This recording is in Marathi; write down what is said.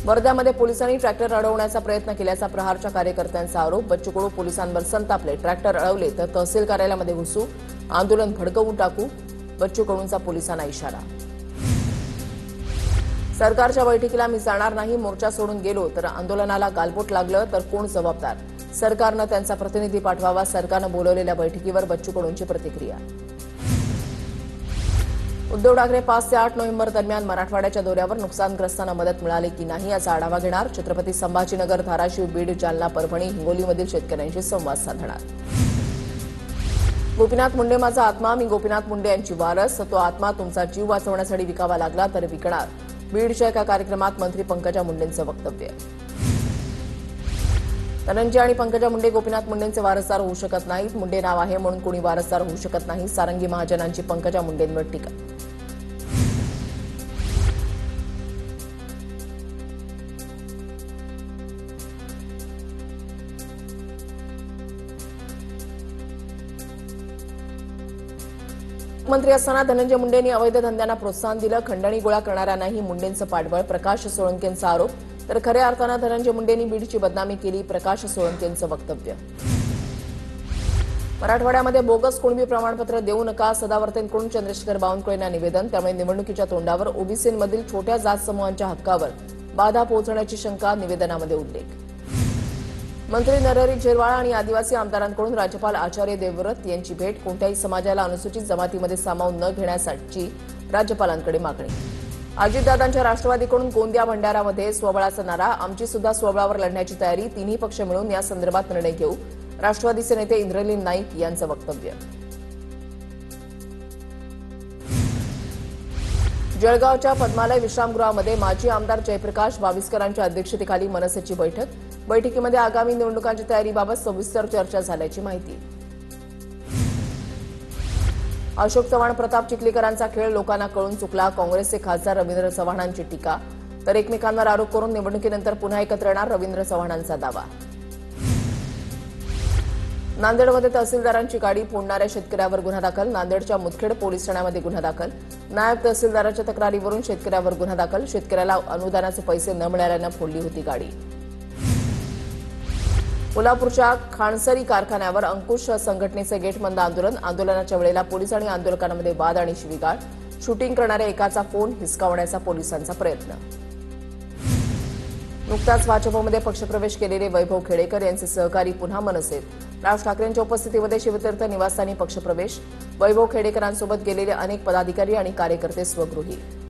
वर्ध्यामध्ये पोलिसांनी ट्रॅक्टर अडवण्याचा प्रयत्न केल्याचा प्रहारच्या कार्यकर्त्यांचा आरोप। बच्चू कडू पोलिसांवर संतापले। ट्रॅक्टर अडवले तर तहसील कार्यालयामध्ये घुसू, आंदोलन भडकवून टाकू, बच्चू कडूंचा पोलिसांना इशारा। सरकारच्या बैठकीला मी जाणार नाही, मोर्चा सोडून गेलो तर आंदोलनाला गालबोट लागलं तर कोण जबाबदार? सरकारनं त्यांचा प्रतिनिधी पाठवावा। सरकारनं बोलवलेल्या बैठकीवर बच्चू कडूंची प्रतिक्रिया। उद्धव ठाकरे 5 ते 8 नोव्हेंबर दरम्यान मराठवाड्याच्या दौऱ्यावर नुकसानग्रस्तांना मदत मिळाली की नाही याचा आढावा घेणार। छत्रपती संभाजीनगर, धाराशिव, बीड, जालना, परभणी, हिंगोलीमधील शेतकऱ्यांशी संवाद साधणार। गोपीनाथ मुंडे माझा आत्मा, मी गोपीनाथ मुंडे यांची वारस, तो आत्मा तुमचा जीव वाचवण्यासाठी विकावा लागला तर विकणार। बीडच्या एका कार्यक्रमात मंत्री पंकजा मुंडेंचं वक्तव्य। धनंजय आणि पंकजा मुंडे गोपीनाथ मुंडेंचे वारसदार होऊ शकत नाहीत। मुंडे नाव आहे म्हणून कोणी वारसदार होऊ शकत नाही। सारंगी महाजनांची पंकजा मुंडेंवर टीका। मंत्री असताना धनंजय मुंडेंनी अवैध धंद्यांना प्रोत्साहन दिलं। खंडणी गोळा करणाऱ्यांनाही मुंडेंचं पाठबळ। प्रकाश सोळंकेंचा आरोप। तर खऱ्या अर्थानं धनंजय मुंडेंनी बीडची बदनामी केली। प्रकाश सोळंकेंचं वक्तव्य। मराठवाड्यामध्ये बोगस कुणबी प्रमाणपत्र देऊ नका, सदावर्तेंकडून चंद्रशेखर बावनकुळेंना निवेदन। त्यामुळे निवडणुकीच्या तोंडावर ओबीसींमधील छोट्या जात समूहांच्या हक्कावर बाधा पोहोचण्याची शंका, निवेदनामध्ये उल्लेख। मंत्री नरहरी झिरवाळ आणि आदिवासी आमदारांकडून राज्यपाल आचार्य देवव्रत यांची भेट। कोणत्याही समाजाला अनुसूचित जमातीमध्ये सामावून न घेण्यासाठी राज्यपालांकडे मागणी। अजितदादांच्या राष्ट्रवादीकडून गोंदिया भंडारामध्ये स्वबळाचा नारा। आमची सुद्धा स्वबळावर लढण्याची तयारी, तिन्ही पक्ष मिळून या संदर्भात निर्णय घेऊ। राष्ट्रवादीचे नेते इंद्रनील नाईक यांचं वक्तव्य। जळगावच्या पद्मालय विश्रामगृहामध्ये माजी आमदार जयप्रकाश बाविस्करांच्या अध्यक्षतेखाली मनसेची बैठक। बैठकीमध्ये आगामी निवडणुकांच्या तयारीबाबत सविस्तर चर्चा झाल्याची माहिती। अशोक चव्हाण प्रताप चिखलीकरांचा खेळ लोकांना कळून चुकला। काँग्रेसचे खासदार रवींद्र चव्हाणांची टीका। तर एकमेकांवर आरोप करून निवडणुकीनंतर पुन्हा एकत्र येणार, रवींद्र चव्हाणांचा दावा। नांदेडमध्ये तहसीलदारांची गाडी फोडणाऱ्या शेतकऱ्यावर गुन्हा दाखल। नांदेडच्या मुदखेड पोलीस ठाण्यामध्ये गुन्हा दाखल। नायब तहसीलदाराच्या तक्रारीवरून शेतकऱ्यावर गुन्हा दाखल। शेतकऱ्याला अनुदानाचे पैसे न मिळाल्यानं फोडली होती गाडी। कोल्हापूरच्या खाणसरी कारखान्यावर अंकुश संघटनेचे गेटबंद आंदोलन। आंदोलनाच्या वेळेला पोलीस आणि आंदोलकांमध्ये वाद आणि शिवीगाळ। शूटिंग करणाऱ्या एकाचा फोन हिसकावण्याचा पोलिसांचा प्रयत्न। नुकताच भाजपमध्ये पक्षप्रवेश केलेले वैभव खेडेकर यांचे सहकारी पुन्हा मनसेत। राज ठाकरेंच्या उपस्थितीमध्ये शिवतीर्थ निवासस्थानी पक्षप्रवेश। वैभव खेडेकरांसोबत गेलेले अनेक पदाधिकारी आणि कार्यकर्ते स्वगृही।